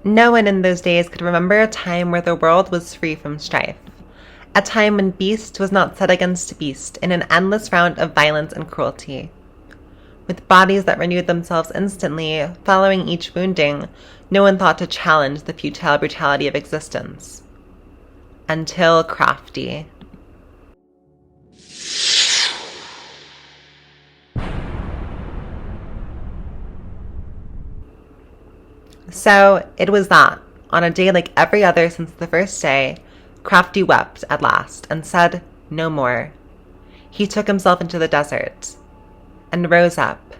No one in those days could remember a time where the world was free from strife. A time when beast was not set against beast in an endless round of violence and cruelty. With bodies that renewed themselves instantly, following each wounding, no one thought to challenge the futile brutality of existence. Until Crafty. So it was that, on a day like every other since the first day, Crafty wept at last and said no more. He took himself into the desert, and rose up,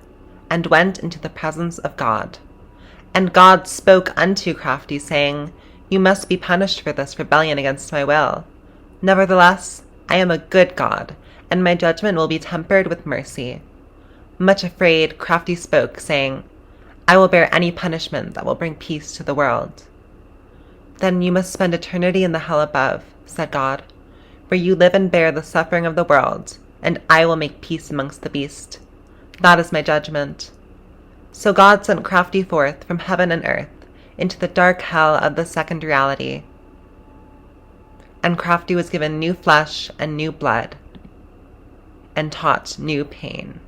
and went into the presence of God. And God spoke unto Crafty, saying, You must be punished for this rebellion against my will. Nevertheless, I am a good God, and my judgment will be tempered with mercy. Much afraid, Crafty spoke, saying, I will bear any punishment that will bring peace to the world. Then you must spend eternity in the hell above, said God, where you live and bear the suffering of the world, and I will make peace amongst the beast. That is my judgment. So God sent Crafty forth from heaven and earth into the dark hell of the second reality. And Crafty was given new flesh and new blood, and taught new pain.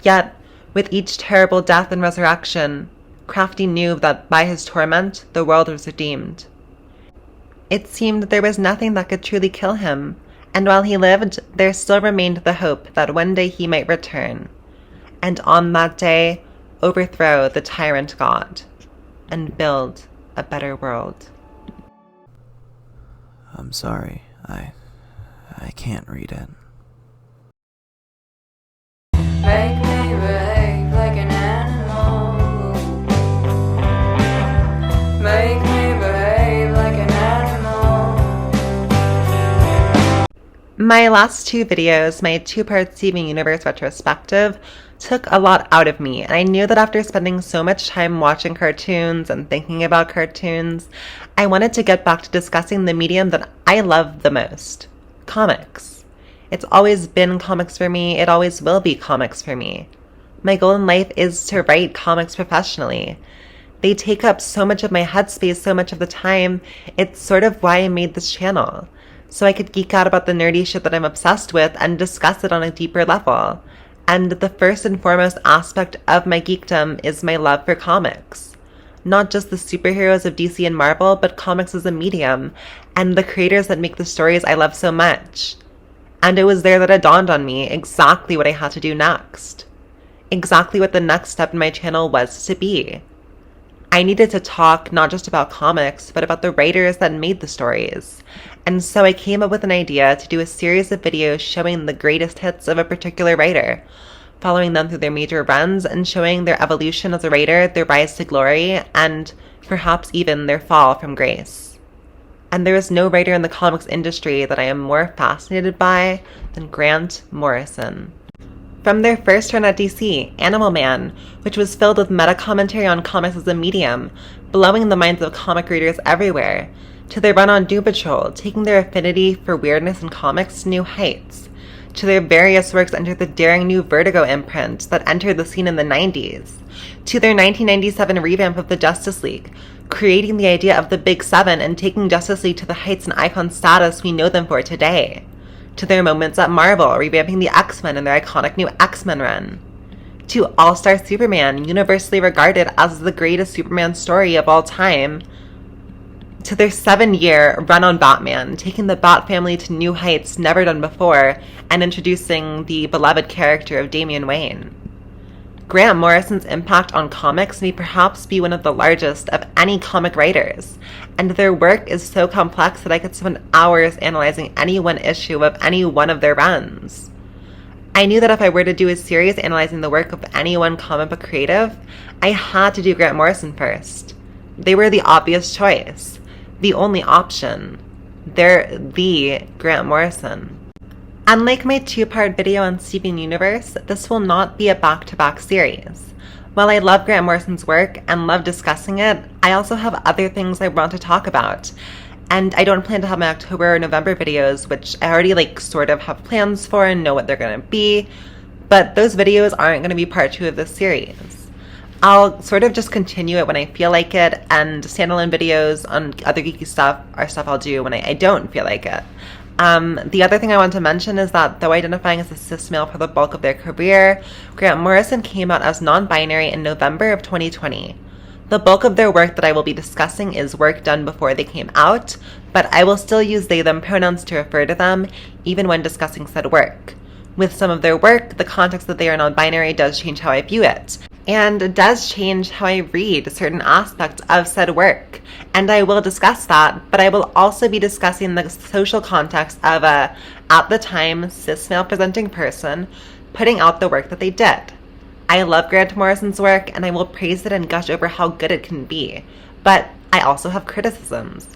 Yet, with each terrible death and resurrection, Crafty knew that by his torment the world was redeemed. It seemed there was nothing that could truly kill him, and while he lived, there still remained the hope that one day he might return, and on that day overthrow the tyrant God, and build a better world. I'm sorry, I can't read it. Make me behave like an animal. Make me behave like an animal. My last two videos, my two-part Steven Universe retrospective, took a lot out of me, and I knew that after spending so much time watching cartoons and thinking about cartoons, I wanted to get back to discussing the medium that I love the most, comics. It's always been comics for me, it always will be comics for me. My goal in life is to write comics professionally. They take up so much of my headspace so much of the time, it's sort of why I made this channel, so I could geek out about the nerdy shit that I'm obsessed with and discuss it on a deeper level. And the first and foremost aspect of my geekdom is my love for comics. Not just the superheroes of DC and Marvel, but comics as a medium, and the creators that make the stories I love so much. And it was there that it dawned on me exactly what I had to do next. Exactly what the next step in my channel was to be. I needed to talk not just about comics, but about the writers that made the stories. And so I came up with an idea to do a series of videos showing the greatest hits of a particular writer, following them through their major runs and showing their evolution as a writer, their rise to glory, and perhaps even their fall from grace. And there is no writer in the comics industry that I am more fascinated by than Grant Morrison. From their first run at DC, Animal Man, which was filled with meta-commentary on comics as a medium, blowing the minds of comic readers everywhere, to their run on Doom Patrol, taking their affinity for weirdness in comics to new heights, to their various works under the daring new Vertigo imprint that entered the scene in the 90s, to their 1997 revamp of the Justice League, creating the idea of the Big Seven and taking Justice League to the heights and icon status we know them for today, to their moments at Marvel, revamping the X-Men and their iconic new X-Men run, to All-Star Superman, universally regarded as the greatest Superman story of all time, to their 7-year run on Batman, taking the Bat family to new heights never done before, and introducing the beloved character of Damian Wayne. Grant Morrison's impact on comics may perhaps be one of the largest of any comic writers, and their work is so complex that I could spend hours analyzing any one issue of any one of their runs. I knew that if I were to do a series analyzing the work of any one comic book creative, I had to do Grant Morrison first. They were the obvious choice, the only option. They're the Grant Morrison. Unlike my two-part video on Steven Universe, this will not be a back-to-back series. While I love Grant Morrison's work and love discussing it, I also have other things I want to talk about. And I don't plan to have my October or November videos, which I already sort of have plans for and know what they're going to be, but those videos aren't going to be part 2 of this series. I'll sort of just continue it when I feel like it, and standalone videos on other geeky stuff are stuff I'll do when I don't feel like it. The other thing I want to mention is that though identifying as a cis male for the bulk of their career, Grant Morrison came out as non-binary in November of 2020. The bulk of their work that I will be discussing is work done before they came out, but I will still use they/them pronouns to refer to them, even when discussing said work. With some of their work, the context that they are non-binary does change how I view it, and it does change how I read certain aspects of said work. And I will discuss that, but I will also be discussing the social context of a, at the time, cis male presenting person putting out the work that they did. I love Grant Morrison's work, and I will praise it and gush over how good it can be, but I also have criticisms.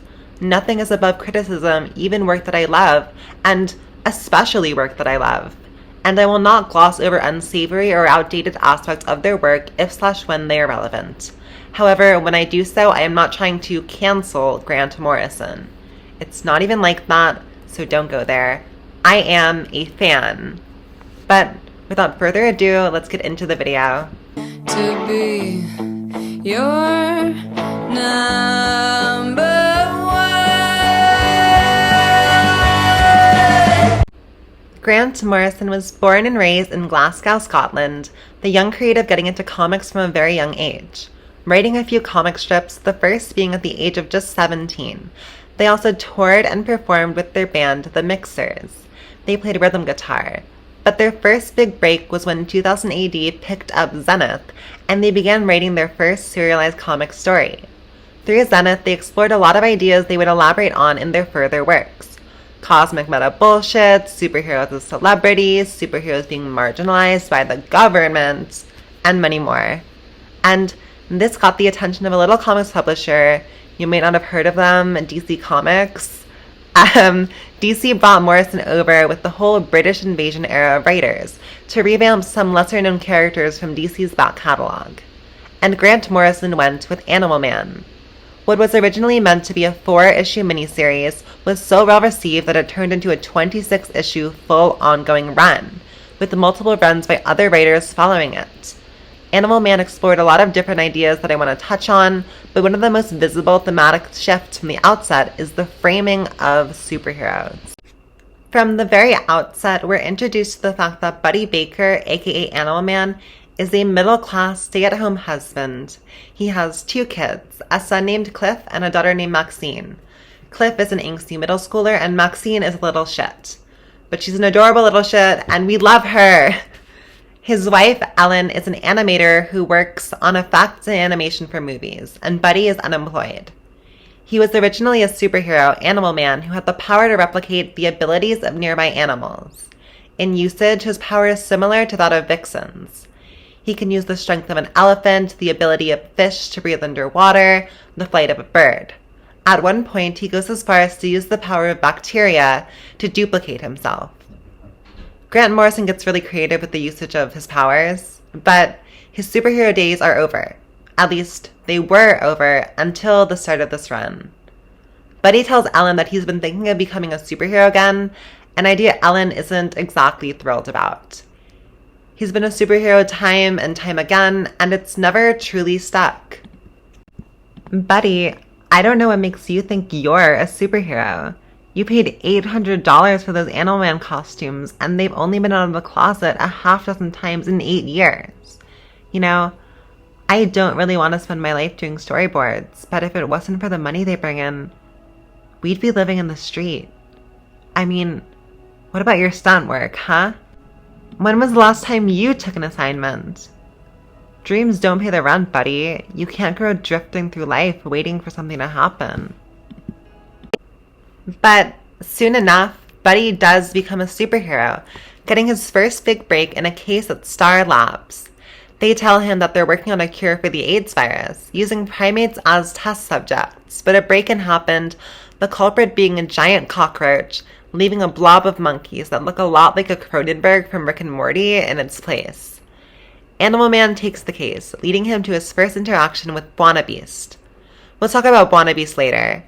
Nothing is above criticism, even work that I love, and especially work that I love. And I will not gloss over unsavory or outdated aspects of their work if/when they are relevant. However, when I do so, I am not trying to cancel Grant Morrison. It's not even like that, so don't go there. I am a fan. But without further ado, let's get into the video. To be your number one. Grant Morrison was born and raised in Glasgow, Scotland, the young creative getting into comics from a very young age. Writing a few comic strips, the first being at the age of just 17. They also toured and performed with their band, The Mixers. They played rhythm guitar. But their first big break was when in 2000 AD picked up Zenith, and they began writing their first serialized comic story. Through Zenith, they explored a lot of ideas they would elaborate on in their further works. Cosmic meta bullshit, superheroes as celebrities, superheroes being marginalized by the government, and many more. And this got the attention of a little comics publisher. You may not have heard of them, DC Comics. DC brought Morrison over with the whole British invasion era of writers to revamp some lesser-known characters from DC's back catalog. And Grant Morrison went with Animal Man. What was originally meant to be a 4-issue miniseries was so well received that it turned into a 26-issue full ongoing run, with multiple runs by other writers following it. Animal Man explored a lot of different ideas that I want to touch on, but one of the most visible thematic shifts from the outset is the framing of superheroes. From the very outset, we're introduced to the fact that Buddy Baker, aka Animal Man, is a middle-class, stay-at-home husband. He has 2 kids, a son named Cliff and a daughter named Maxine. Cliff is an angsty middle schooler, and Maxine is a little shit. But she's an adorable little shit, and we love her! His wife, Ellen, is an animator who works on effects and animation for movies, and Buddy is unemployed. He was originally a superhero, Animal Man, who had the power to replicate the abilities of nearby animals. In usage, his power is similar to that of Vixen's. He can use the strength of an elephant, the ability of fish to breathe underwater, the flight of a bird. At one point, he goes as far as to use the power of bacteria to duplicate himself. Grant Morrison gets really creative with the usage of his powers, but his superhero days are over. At least, they were over until the start of this run. Buddy tells Ellen that he's been thinking of becoming a superhero again, an idea Ellen isn't exactly thrilled about. He's been a superhero time and time again, and it's never truly stuck. Buddy, I don't know what makes you think you're a superhero. You paid $800 for those Animal Man costumes, and they've only been out of the closet a half dozen times in 8 years. You know, I don't really want to spend my life doing storyboards, but if it wasn't for the money they bring in, we'd be living in the street. I mean, what about your stunt work, huh? When was the last time you took an assignment? Dreams don't pay the rent, buddy. You can't go drifting through life waiting for something to happen. But soon enough, Buddy does become a superhero, getting his first big break in a case at Star Labs. They tell him that they're working on a cure for the AIDS virus, using primates as test subjects, but a break-in happened, the culprit being a giant cockroach, leaving a blob of monkeys that look a lot like a Cronenberg from Rick and Morty in its place. Animal Man takes the case, leading him to his first interaction with Buona Beast. We'll talk about Buona Beast later.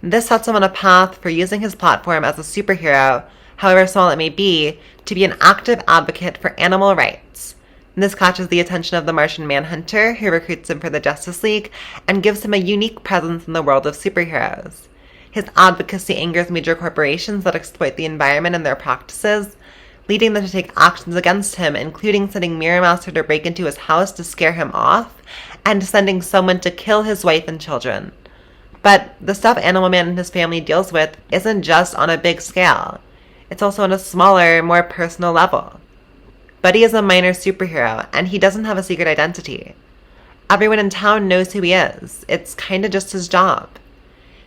This sets him on a path for using his platform as a superhero, however small it may be, to be an active advocate for animal rights. This catches the attention of the Martian Manhunter, who recruits him for the Justice League and gives him a unique presence in the world of superheroes. His advocacy angers major corporations that exploit the environment and their practices, leading them to take actions against him, including sending Mirror Master to break into his house to scare him off, and sending someone to kill his wife and children. But the stuff Animal Man and his family deals with isn't just on a big scale. It's also on a smaller, more personal level. Buddy is a minor superhero, and he doesn't have a secret identity. Everyone in town knows who he is. It's kinda just his job.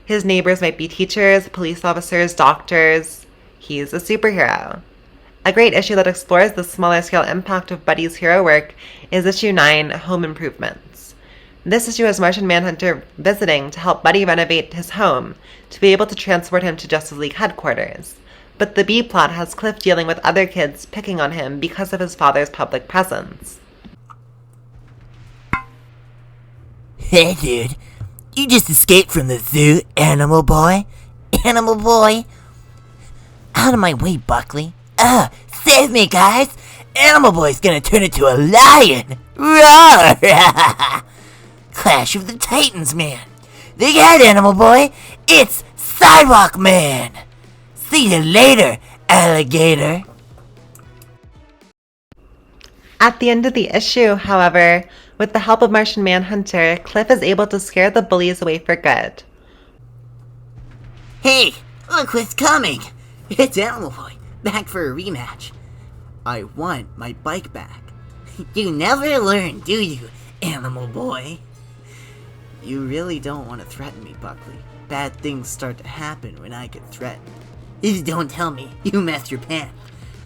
His neighbors might be teachers, police officers, doctors. He's a superhero. A great issue that explores the smaller scale impact of Buddy's hero work is issue 9, Home Improvements. This issue has Martian Manhunter visiting to help Buddy renovate his home to be able to transport him to Justice League headquarters. But the B-plot has Cliff dealing with other kids picking on him because of his father's public presence. Hey dude, you just escaped from the zoo, Animal Boy. Animal Boy. Out of my way, Buckley. Save me, guys! Animal Boy's gonna turn into a lion! Roar! Clash of the Titans, man! Look out, Animal Boy! It's Sidewalk Man! See you later, alligator! At the end of the issue, however, with the help of Martian Manhunter, Cliff is able to scare the bullies away for good. Hey, look who's coming! It's Animal Boy, back for a rematch. I want my bike back. You never learn, do you, Animal Boy? You really don't want to threaten me, Buckley. Bad things start to happen when I get threatened. Don't tell me you messed your pants.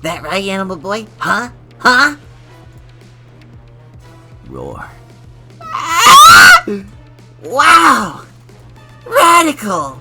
That right, Animal Boy? Huh? Huh? Roar. Wow! Radical!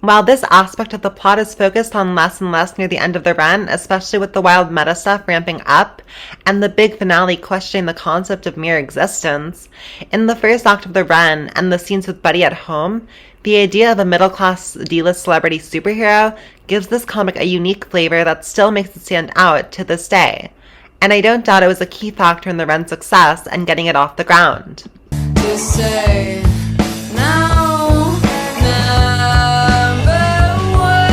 While this aspect of the plot is focused on less and less near the end of the run, especially with the wild meta stuff ramping up, and the big finale questioning the concept of mere existence, in the first act of the run and the scenes with Buddy at home, the idea of a middle-class D-list celebrity superhero gives this comic a unique flavor that still makes it stand out to this day. And I don't doubt it was a key factor in the run's success and getting it off the ground. You say now, number one.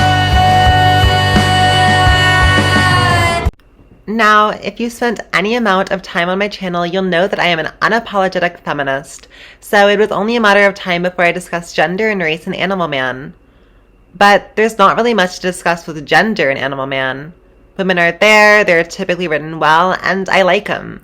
Now, if you spent any amount of time on my channel, you'll know that I am an unapologetic feminist, so it was only a matter of time before I discussed gender and race in Animal Man. But there's not really much to discuss with gender in Animal Man. Women are there, they're typically written well, and I like them.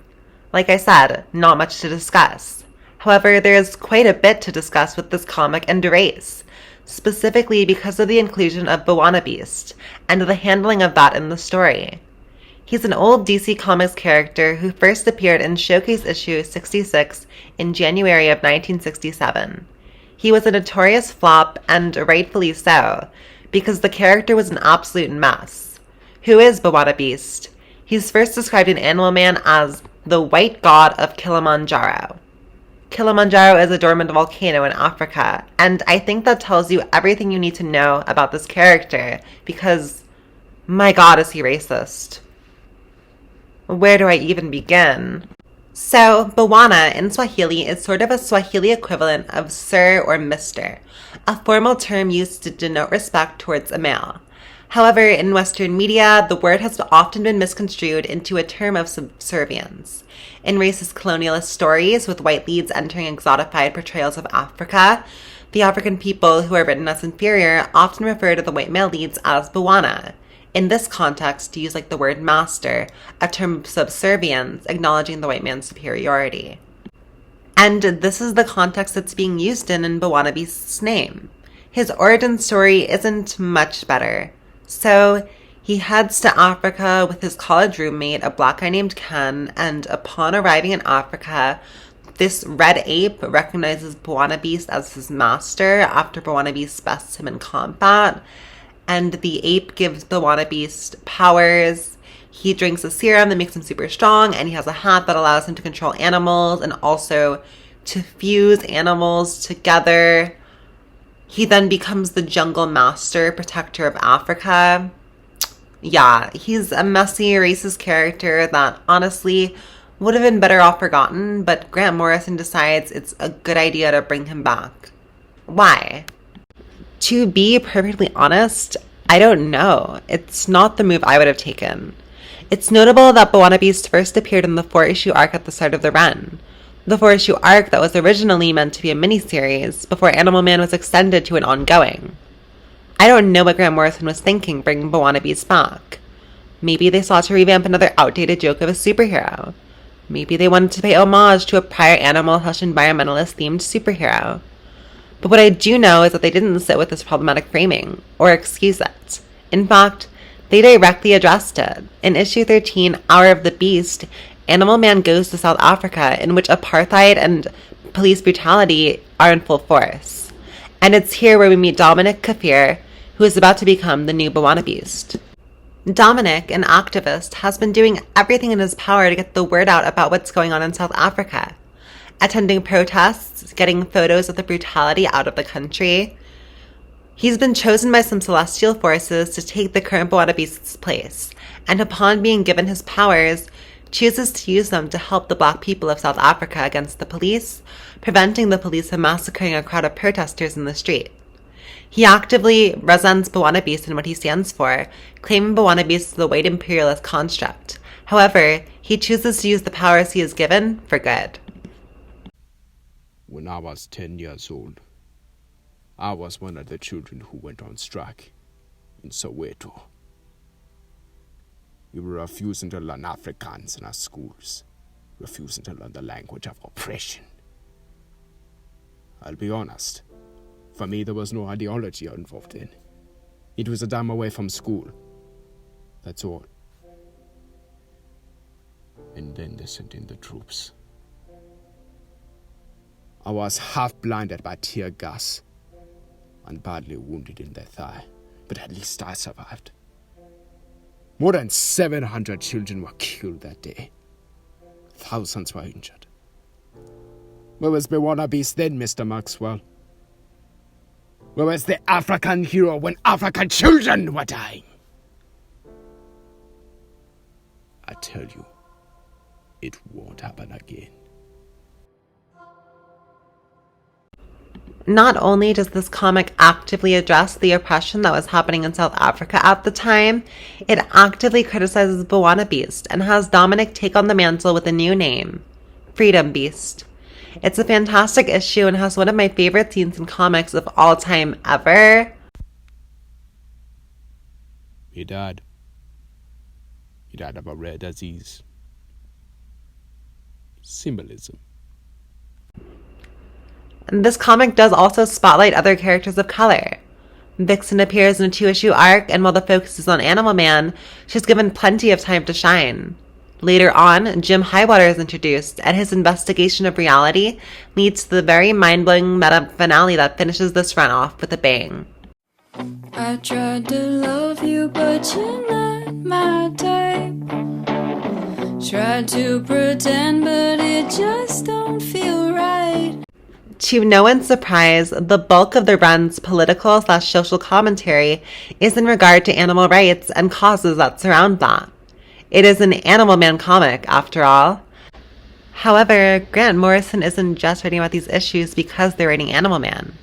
Like I said, not much to discuss. However, there is quite a bit to discuss with this comic and race, specifically because of the inclusion of Bwana Beast, and the handling of that in the story. He's an old DC Comics character who first appeared in Showcase issue 66 in January of 1967. He was a notorious flop, and rightfully so, because the character was an absolute mess. Who is Bwana Beast? He's first described in Animal Man as the white god of Kilimanjaro. Kilimanjaro is a dormant volcano in Africa, and I think that tells you everything you need to know about this character, because, my god, is he racist. Where do I even begin? So, Bwana in Swahili is sort of a Swahili equivalent of sir or mister, a formal term used to denote respect towards a male. However, in Western media, the word has often been misconstrued into a term of subservience. In racist colonialist stories, with white leads entering exotified portrayals of Africa, the African people who are written as inferior often refer to the white male leads as Bwana. In this context, to use like the word master, a term of subservience, acknowledging the white man's superiority. And this is the context that's being used in Bwana Beast's name. His origin story isn't much better. So, he heads to Africa with his college roommate, a black guy named Ken, and upon arriving in Africa, this red ape recognizes Bwana Beast as his master after Bwana Beast bests him in combat, and the ape gives Bwana Beast powers. He drinks a serum that makes him super strong, and he has a hat that allows him to control animals and also to fuse animals together. He then becomes the jungle master, protector of Africa. Yeah, he's a messy, racist character that honestly would have been better off forgotten, but Grant Morrison decides it's a good idea to bring him back. Why? To be perfectly honest, I don't know. It's not the move I would have taken. It's notable that B'wana Beast first appeared in the 4-issue arc at the start of the run. The 4-issue arc that was originally meant to be a miniseries before Animal Man was extended to an ongoing. I don't know what Grant Morrison was thinking bringing B'wana Beast back. Maybe they sought to revamp another outdated joke of a superhero. Maybe they wanted to pay homage to a prior animal/environmentalist themed superhero. But what I do know is that they didn't sit with this problematic framing, or excuse it. In fact, they directly addressed it. In issue 13, Hour of the Beast, Animal Man goes to South Africa, in which apartheid and police brutality are in full force. And it's here where we meet Dominic Kafir, who is about to become the new B'wana Beast. Dominic, an activist, has been doing everything in his power to get the word out about what's going on in South Africa. Attending protests, getting photos of the brutality out of the country. He's been chosen by some celestial forces to take the current B'wana Beast's place, and upon being given his powers, chooses to use them to help the black people of South Africa against the police, preventing the police from massacring a crowd of protesters in the street. He actively resents B'wana Beast and what he stands for, claiming B'wana Beast is the white imperialist construct. However, he chooses to use the powers he is given for good. When I was 10 years old, I was one of the children who went on strike in Soweto. We were refusing to learn Afrikaans in our schools, refusing to learn the language of oppression. I'll be honest, for me there was no ideology involved in. It was a time away from school, that's all. And then they sent in the troops. I was half blinded by tear gas and badly wounded in the thigh, but at least I survived. More than 700 children were killed that day. Thousands were injured. Where was B'wana Beast then, Mr. Maxwell? Where was the African hero when African children were dying? I tell you, it won't happen again. Not only does this comic actively address the oppression that was happening in South Africa at the time, it actively criticizes B'wana Beast and has Dominic take on the mantle with a new name, Freedom Beast. It's a fantastic issue and has one of my favorite scenes in comics of all time ever. He died. He died of a rare disease. Symbolism. And this comic does also spotlight other characters of color. Vixen appears in a 2-issue arc, and while the focus is on Animal Man, she's given plenty of time to shine. Later on, Jim Highwater is introduced, and his investigation of reality leads to the very mind-blowing meta finale that finishes this run off with a bang. I tried to love you, but you're not my type. Tried to pretend, but it just don't feel right. To no one's surprise, the bulk of the run's political/social commentary is in regard to animal rights and causes that surround that. It is an Animal Man comic, after all. However, Grant Morrison isn't just writing about these issues because they're writing Animal Man.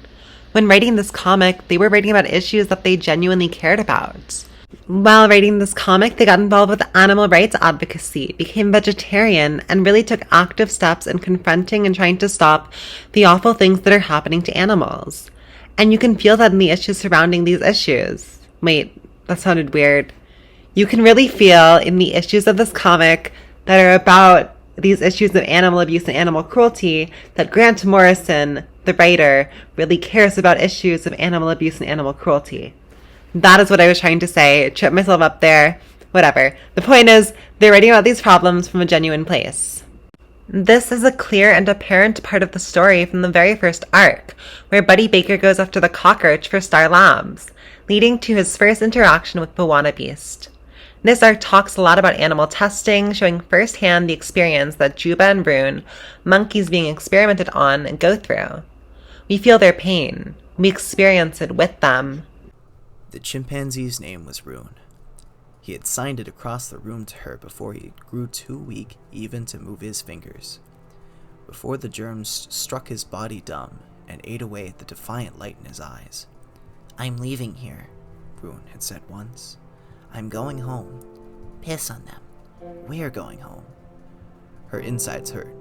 When writing this comic, they were writing about issues that they genuinely cared about. While writing this comic, they got involved with animal rights advocacy, became vegetarian, and really took active steps in confronting and trying to stop the awful things that are happening to animals. And you can feel that in the issues surrounding these issues. Wait, that sounded weird. You can really feel in the issues of this comic that are about these issues of animal abuse and animal cruelty that Grant Morrison, the writer, really cares about issues of animal abuse and animal cruelty. That is what I was trying to say. Tripped myself up there. Whatever. The point is, they're writing about these problems from a genuine place. This is a clear and apparent part of the story from the very first arc, where Buddy Baker goes after the cockroach for Star Labs, leading to his first interaction with B'wana Beast. This arc talks a lot about animal testing, showing firsthand the experience that Juba and Rune, monkeys being experimented on, go through. We feel their pain. We experience it with them. The chimpanzee's name was Rune. He had signed it across the room to her before he grew too weak even to move his fingers. Before the germs struck his body dumb and ate away at the defiant light in his eyes. I'm leaving here. Rune had said once. I'm going home. Piss on them. We're going home. Her insides hurt.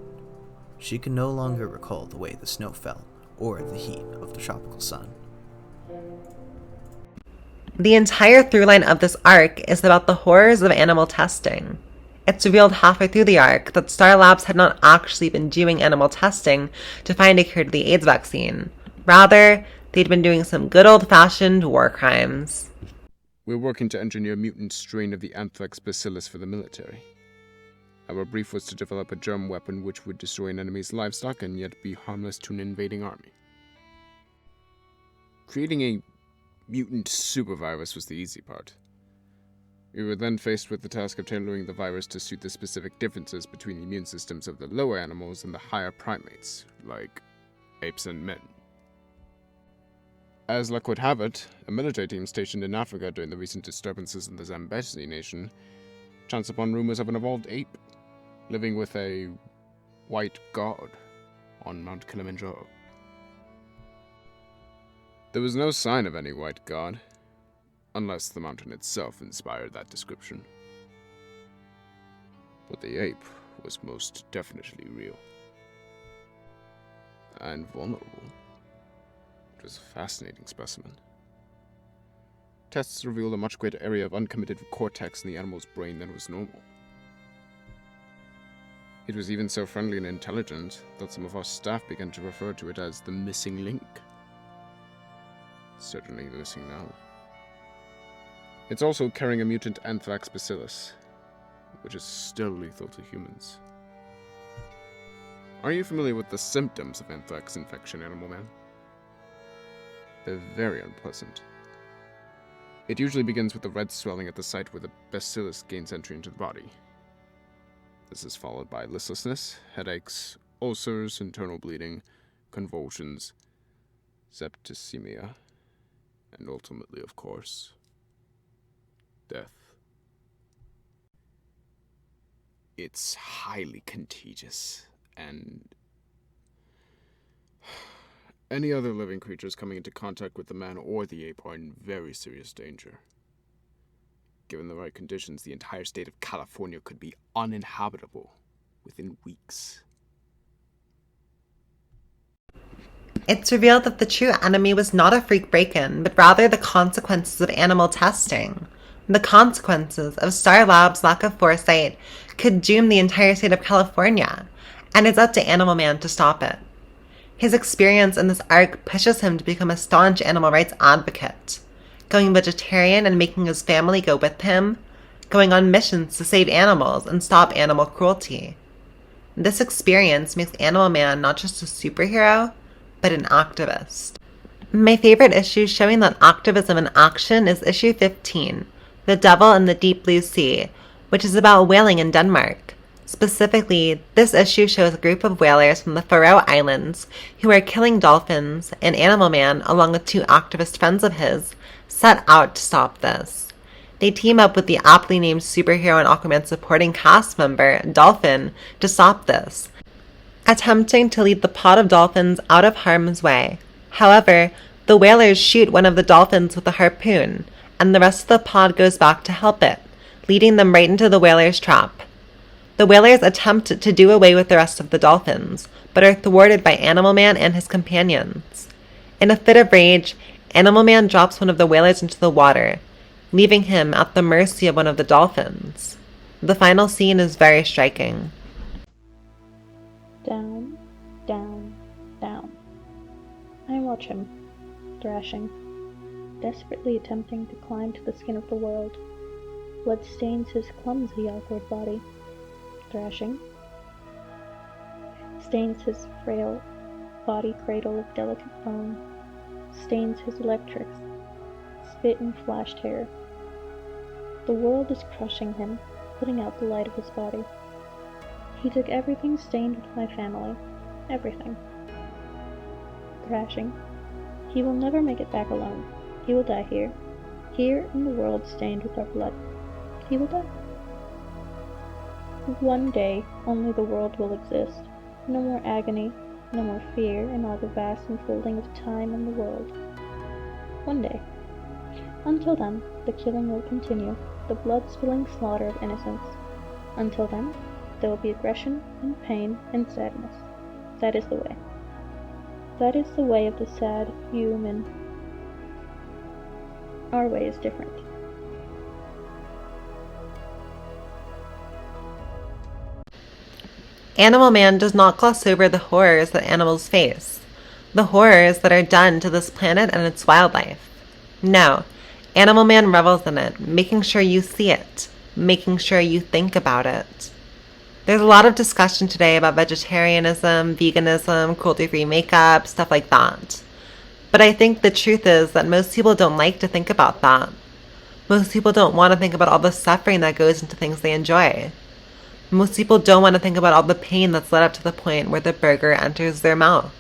She could no longer recall the way the snow fell or the heat of the tropical sun. The entire through line of this arc is about the horrors of animal testing. It's revealed halfway through the arc that Star Labs had not actually been doing animal testing to find a cure to the AIDS vaccine. Rather, they'd been doing some good old-fashioned war crimes. We're working to engineer a mutant strain of the anthrax bacillus for the military. Our brief was to develop a germ weapon which would destroy an enemy's livestock and yet be harmless to an invading army. Creating a mutant supervirus was the easy part. We were then faced with the task of tailoring the virus to suit the specific differences between the immune systems of the lower animals and the higher primates, like apes and men. As luck would have it, a military team stationed in Africa during the recent disturbances in the Zambezi nation chanced upon rumors of an evolved ape living with a white god on Mount Kilimanjaro. There was no sign of any white god, unless the mountain itself inspired that description. But the ape was most definitely real. And vulnerable. It was a fascinating specimen. Tests revealed a much greater area of uncommitted cortex in the animal's brain than was normal. It was even so friendly and intelligent that some of our staff began to refer to it as the missing link. Certainly missing now. It's also carrying a mutant anthrax bacillus, which is still lethal to humans. Are you familiar with the symptoms of anthrax infection, Animal Man? They're very unpleasant. It usually begins with a red swelling at the site where the bacillus gains entry into the body. This is followed by listlessness, headaches, ulcers, internal bleeding, convulsions, septicemia, and ultimately, of course, death. It's highly contagious, and any other living creatures coming into contact with the man or the ape are in very serious danger. Given the right conditions, the entire state of California could be uninhabitable within weeks. It's revealed that the true enemy was not a freak break-in, but rather the consequences of animal testing. The consequences of Star Labs' lack of foresight could doom the entire state of California, and it's up to Animal Man to stop it. His experience in this arc pushes him to become a staunch animal rights advocate, going vegetarian and making his family go with him, going on missions to save animals and stop animal cruelty. This experience makes Animal Man not just a superhero, but an activist. My favorite issue showing that activism in action is issue 15, The Devil in the Deep Blue Sea, which is about whaling in Denmark. Specifically, this issue shows a group of whalers from the Faroe Islands who are killing dolphins, and Animal Man, along with two activist friends of his, set out to stop this. They team up with the aptly named superhero and Aquaman supporting cast member, Dolphin, to stop this, attempting to lead the pod of dolphins out of harm's way. However, the whalers shoot one of the dolphins with a harpoon, and the rest of the pod goes back to help it, leading them right into the whalers' trap. The whalers attempt to do away with the rest of the dolphins, but are thwarted by Animal Man and his companions. In a fit of rage, Animal Man drops one of the whalers into the water, leaving him at the mercy of one of the dolphins. The final scene is very striking. Down, down, down. I watch him, thrashing, desperately attempting to climb to the skin of the world. Blood stains his clumsy, awkward body. Thrashing. Stains his frail body cradle of delicate bone. Stains his electrics, spit and flashed hair. The world is crushing him, putting out the light of his body. He took everything stained with my family. Everything. Thrashing. He will never make it back alone. He will die here. Here in the world stained with our blood. he will die. One day, only the world will exist. No more agony, no more fear in all the vast unfolding of time and the world. One day. Until then, the killing will continue, the blood-spilling slaughter of innocents. Until then, there will be aggression and pain and sadness. That is the way. That is the way of the sad human. Our way is different. Animal Man does not gloss over the horrors that animals face, the horrors that are done to this planet and its wildlife. No, Animal Man revels in it, making sure you see it, making sure you think about it. There's a lot of discussion today about vegetarianism, veganism, cruelty-free makeup, stuff like that. But I think the truth is that most people don't like to think about that. Most people don't want to think about all the suffering that goes into things they enjoy. Most people don't want to think about all the pain that's led up to the point where the burger enters their mouth,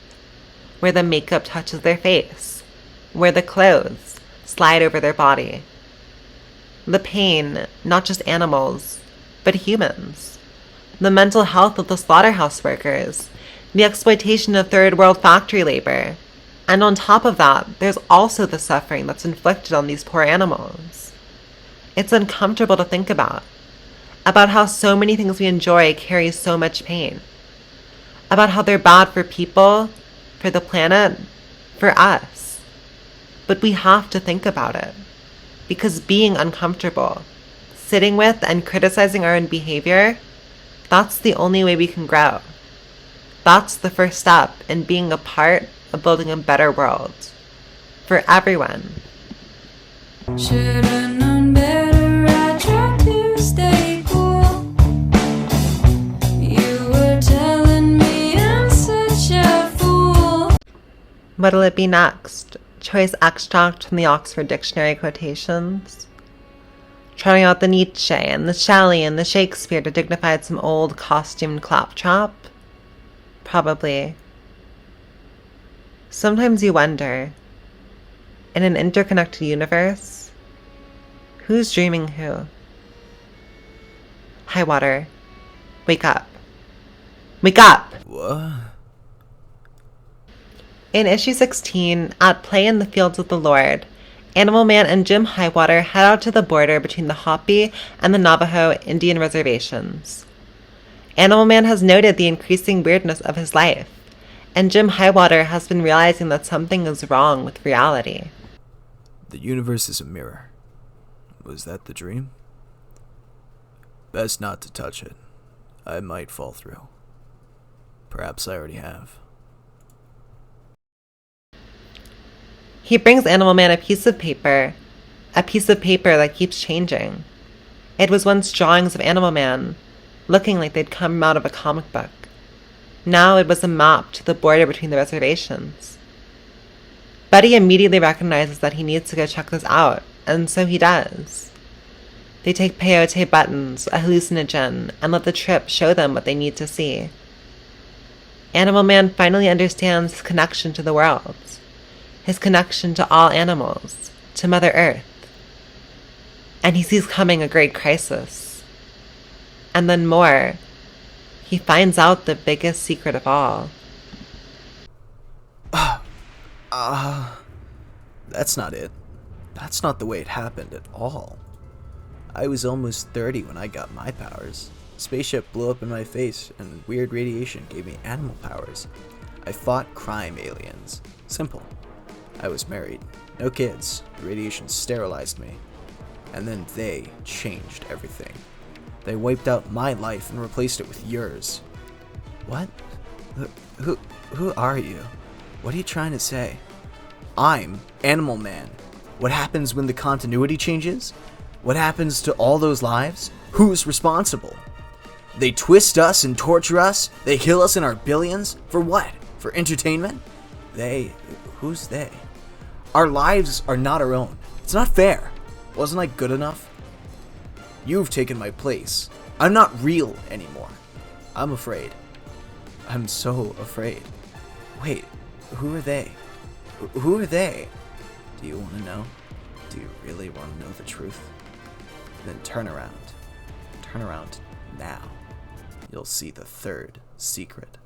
where the makeup touches their face, where the clothes slide over their body. The pain, not just animals, but humans. The mental health of the slaughterhouse workers, the exploitation of third world factory labor. And on top of that, there's also the suffering that's inflicted on these poor animals. It's uncomfortable to think about how so many things we enjoy carry so much pain, about how they're bad for people, for the planet, for us. But we have to think about it, because being uncomfortable, sitting with and criticizing our own behavior, that's the only way we can grow. That's the first step in being a part of building a better world for everyone. Should've known better, I tried to stay cool. You were telling me I'm such a fool. What'll it be next? Choice extract from the Oxford Dictionary quotations? Trotting out the Nietzsche and the Shelley and the Shakespeare to dignify some old costumed claptrap? Probably. Sometimes you wonder, in an interconnected universe, who's dreaming who? Highwater, wake up. Wake up! What? In issue 16, at play in the fields of the Lord, Animal Man and Jim Highwater head out to the border between the Hopi and the Navajo Indian reservations. Animal Man has noted the increasing weirdness of his life, and Jim Highwater has been realizing that something is wrong with reality. The universe is a mirror. Was that the dream? Best not to touch it. I might fall through. Perhaps I already have. He brings Animal Man a piece of paper that keeps changing. It was once drawings of Animal Man, looking like they'd come out of a comic book. Now it was a map to the border between the reservations. Buddy immediately recognizes that he needs to go check this out, and so he does. They take peyote buttons, a hallucinogen, and let the trip show them what they need to see. Animal Man finally understands his connection to the world, his connection to all animals, to Mother Earth. And he sees coming a great crisis. And then more, he finds out the biggest secret of all. That's not it. That's not the way it happened at all. I was almost 30 when I got my powers. Spaceship blew up in my face, and weird radiation gave me animal powers. I fought crime aliens. Simple. I was married. No kids. The radiation sterilized me. And then they changed everything. They wiped out my life and replaced it with yours. What? Who are you? What are you trying to say? I'm Animal Man. What happens when the continuity changes? What happens to all those lives? Who's responsible? They twist us and torture us? They kill us in our billions? For what? For entertainment? Who's they? Our lives are not our own. It's not fair. Wasn't I good enough? You've taken my place. I'm not real anymore. I'm afraid. I'm so afraid. Wait, who are they? Who are they? Do you want to know? Do you really want to know the truth? Then turn around. Turn around now. You'll see the third secret.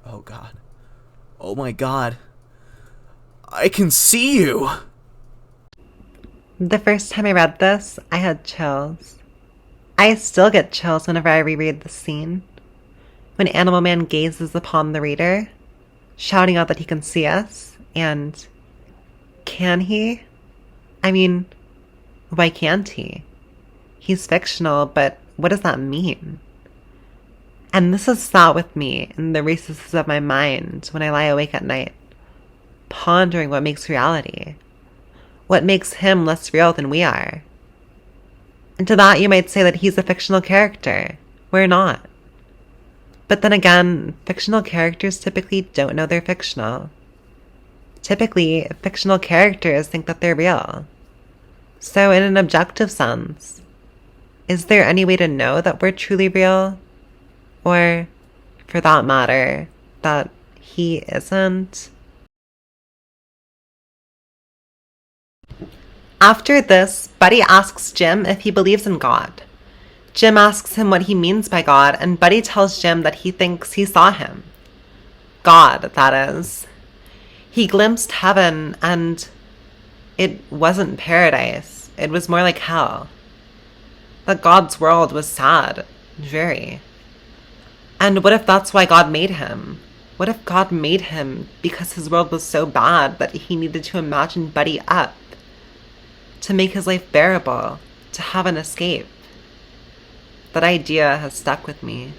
Oh God. Oh my God. I can see you! The first time I read this, I had chills. I still get chills whenever I reread the scene. When Animal Man gazes upon the reader, shouting out that he can see us, and can he? I mean, why can't he? He's fictional, but what does that mean? And this has sat with me in the recesses of my mind when I lie awake at night, pondering what makes reality. What makes him less real than we are? And to that you might say that he's a fictional character. We're not. But then again, fictional characters typically don't know they're fictional. Typically, fictional characters think that they're real. So in an objective sense, is there any way to know that we're truly real? Or, for that matter, that he isn't? After this, Buddy asks Jim if he believes in God. Jim asks him what he means by God, and Buddy tells Jim that he thinks he saw him. God, that is. He glimpsed heaven, and it wasn't paradise. It was more like hell. That God's world was sad, dreary. And what if that's why God made him? What if God made him because his world was so bad that he needed to imagine Buddy up? To make his life bearable, to have an escape. That idea has stuck with me.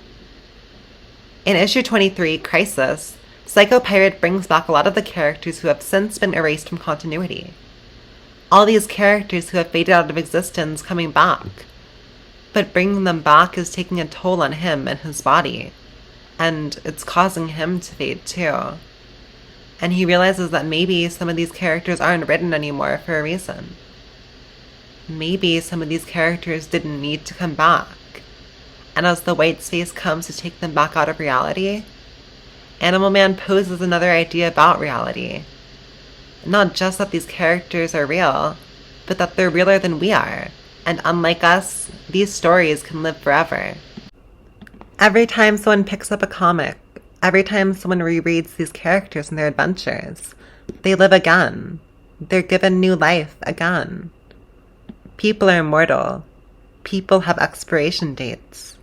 In issue 23, Crisis, Psycho Pirate brings back a lot of the characters who have since been erased from continuity. All these characters who have faded out of existence coming back. But bringing them back is taking a toll on him and his body. And it's causing him to fade too. And he realizes that maybe some of these characters aren't written anymore for a reason. Maybe some of these characters didn't need to come back. And as the white space comes to take them back out of reality, Animal Man poses another idea about reality. Not just that these characters are real, but that they're realer than we are. And unlike us, these stories can live forever. Every time someone picks up a comic, every time someone rereads these characters and their adventures, they live again. They're given new life again. People are immortal. People have expiration dates.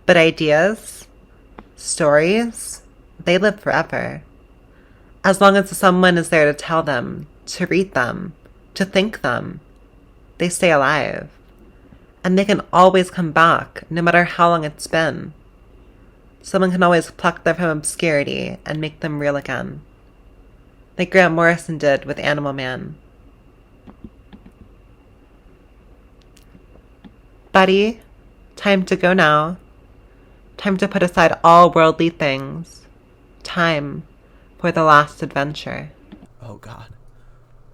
But ideas, stories, they live forever. As long as someone is there to tell them, to read them, to think them, they stay alive. And they can always come back, no matter how long it's been. Someone can always pluck them from obscurity and make them real again. Like Grant Morrison did with Animal Man. Buddy, time to go now. Time to put aside all worldly things. Time for the last adventure. Oh God.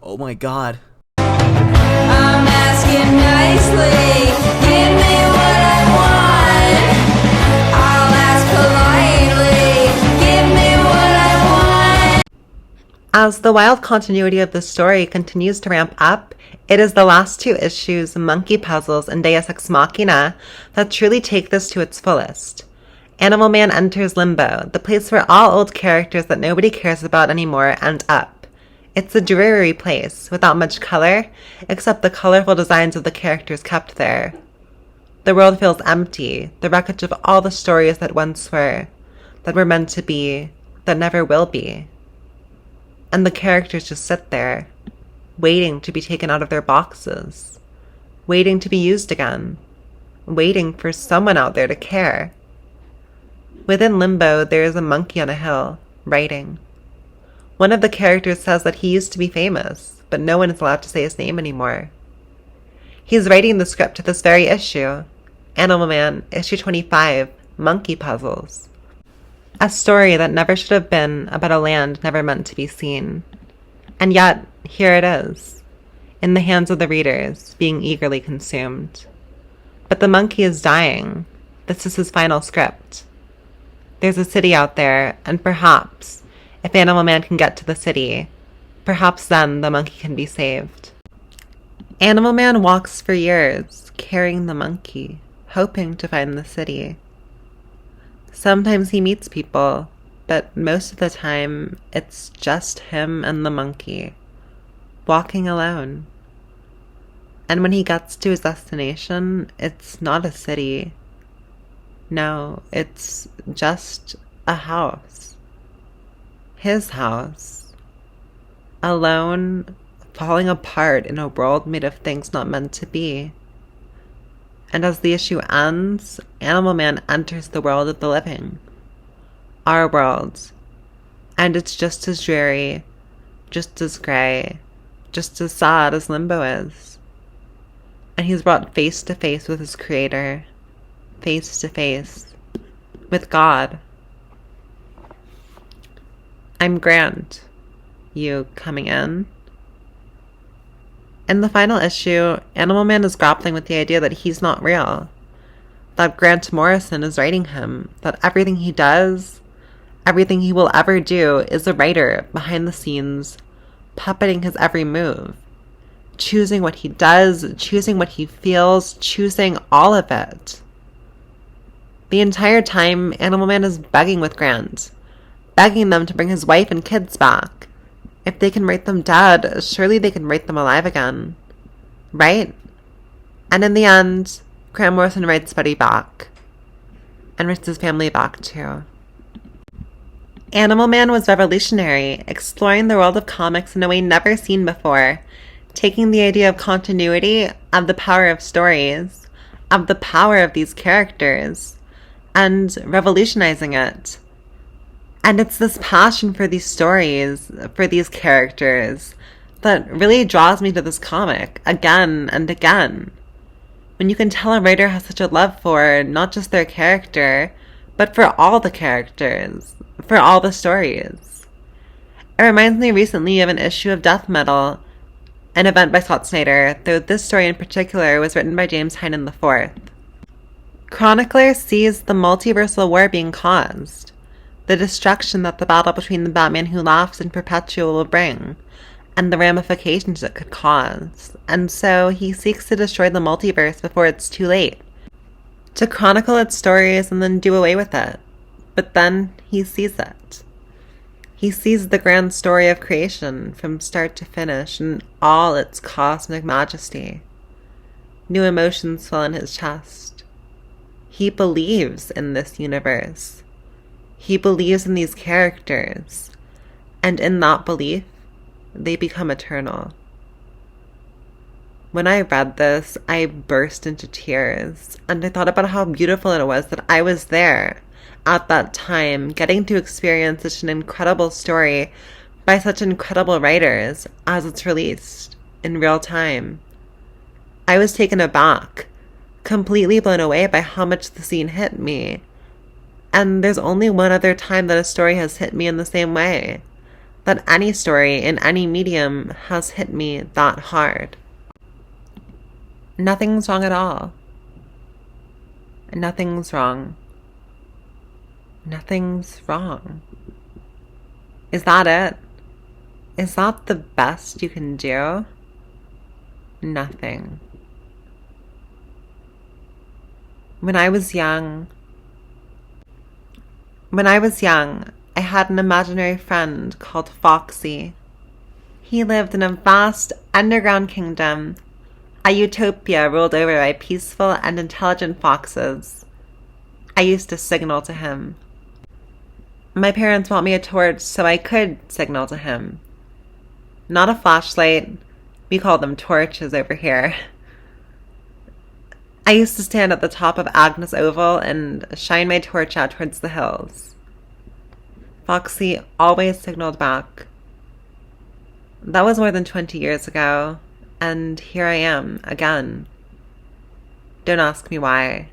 Oh my God. I'm asking nicely, give me what I want. I'll ask politely, give me what I want. As the wild continuity of the story continues to ramp up, it is the last two issues, Monkey Puzzles and Deus Ex Machina, that truly take this to its fullest. Animal Man enters limbo, the place where all old characters that nobody cares about anymore end up. It's a dreary place, without much color, except the colorful designs of the characters kept there. The world feels empty, the wreckage of all the stories that once were, that were meant to be, that never will be. And the characters just sit there, waiting to be taken out of their boxes, waiting to be used again, waiting for someone out there to care. Within Limbo, there is a monkey on a hill, writing. One of the characters says that he used to be famous, but no one is allowed to say his name anymore. He's writing the script to this very issue, Animal Man, issue 25, Monkey Puzzles. A story that never should have been about a land never meant to be seen. And yet, here it is, in the hands of the readers, being eagerly consumed. But the monkey is dying. This is his final script. There's a city out there, and perhaps, if Animal Man can get to the city, perhaps then the monkey can be saved. Animal Man walks for years, carrying the monkey, hoping to find the city. Sometimes he meets people, but most of the time it's just him and the monkey, walking alone. And when he gets to his destination, it's not a city. No, it's just a house. His house. Alone, falling apart in a world made of things not meant to be. And as the issue ends, Animal Man enters the world of the living. Our world. And it's just as dreary, just as grey, just as sad as Limbo is. And he's brought face to face with his creator, face to face with God. I'm Grant. You coming in? In the final issue, Animal Man is grappling with the idea that he's not real, that Grant Morrison is writing him, that everything he does, everything he will ever do is a writer behind the scenes, puppeting his every move, choosing what he does, choosing what he feels, choosing all of it. The entire time, Animal Man is begging with Grant, begging them to bring his wife and kids back. If they can write them dead, surely they can write them alive again. Right? And in the end, Grant Morrison writes Buddy back. And writes his family back too. Animal Man was revolutionary, exploring the world of comics in a way never seen before, taking the idea of continuity, of the power of stories, of the power of these characters, and revolutionizing it. And it's this passion for these stories, for these characters, that really draws me to this comic again and again. When you can tell a writer has such a love for not just their character, but for all the characters, for all the stories. It reminds me recently of an issue of Death Metal, an event by Scott Snyder, though this story in particular was written by James Tynion IV. Chronicler sees the multiversal war being caused, the destruction that the battle between the Batman Who Laughs and Perpetual will bring, and the ramifications it could cause, and so he seeks to destroy the multiverse before it's too late, to chronicle its stories and then do away with it. But then he sees it. He sees the grand story of creation from start to finish in all its cosmic majesty. New emotions swell in his chest. He believes in this universe. He believes in these characters, and in that belief, they become eternal. When I read this, I burst into tears, and I thought about how beautiful it was that I was there at that time, getting to experience such an incredible story by such incredible writers as it's released in real time. I was taken aback, completely blown away by how much the scene hit me. And there's only one other time that a story has hit me in the same way. That any story in any medium has hit me that hard. Nothing's wrong at all. Nothing's wrong. Nothing's wrong. Is that it? Is that the best you can do? Nothing. When I was young, I had an imaginary friend called Foxy. He lived in a vast underground kingdom, a utopia ruled over by peaceful and intelligent foxes. I used to signal to him. My parents bought me a torch so I could signal to him. Not a flashlight. We call them torches over here. I used to stand at the top of Agnes Oval and shine my torch out towards the hills. Foxy always signaled back. That was more than 20 years ago, and here I am, again. Don't ask me why.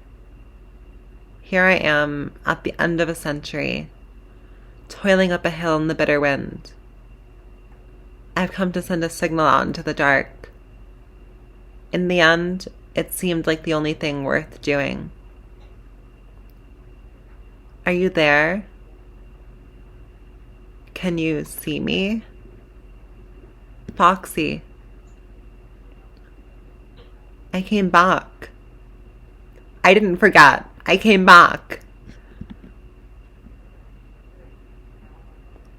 Here I am, at the end of a century, toiling up a hill in the bitter wind. I've come to send a signal out into the dark. In the end, it seemed like the only thing worth doing. Are you there? Can you see me? Foxy. I came back. I didn't forget. I came back.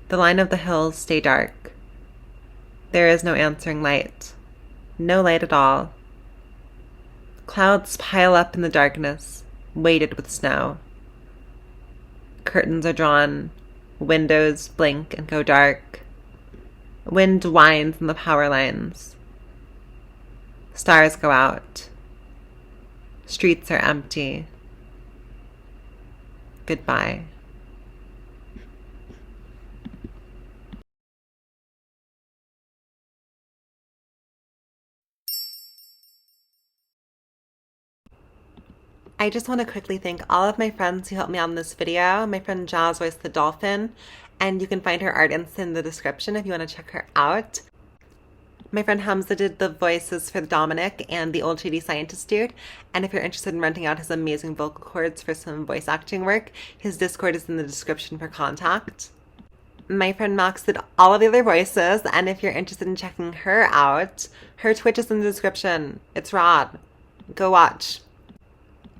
The line of the hills stay dark. There is no answering light. No light at all. Clouds pile up in the darkness, weighted with snow. Curtains are drawn. Windows blink and go dark. Wind whines in the power lines. Stars go out. Streets are empty. Goodbye. I just want to quickly thank all of my friends who helped me out in this video. My friend Jazz voiced the dolphin, and you can find her art in the description if you want to check her out. My friend Hamza did the voices for Dominic and the old shady scientist dude, and if you're interested in renting out his amazing vocal cords for some voice acting work, his Discord is in the description for contact. My friend Max did all of the other voices, and if you're interested in checking her out, her Twitch is in the description. It's rad. Go watch.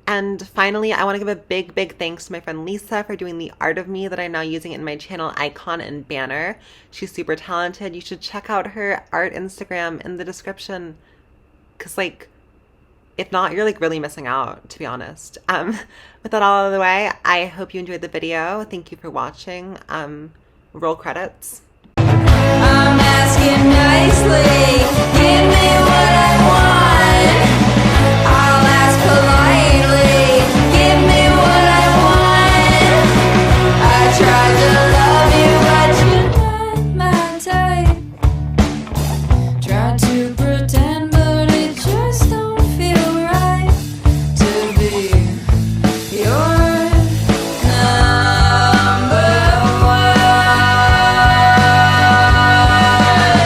And finally, I want to give a big thanks to my friend Lisa for doing the art of me that I'm now using in my channel icon and banner. She's super talented. You should check out her art Instagram in the description. Because, like, if not, you're, like, really missing out, to be honest. With that all out of the way, I hope you enjoyed the video. Thank you for watching. Roll credits. I'm asking nicely.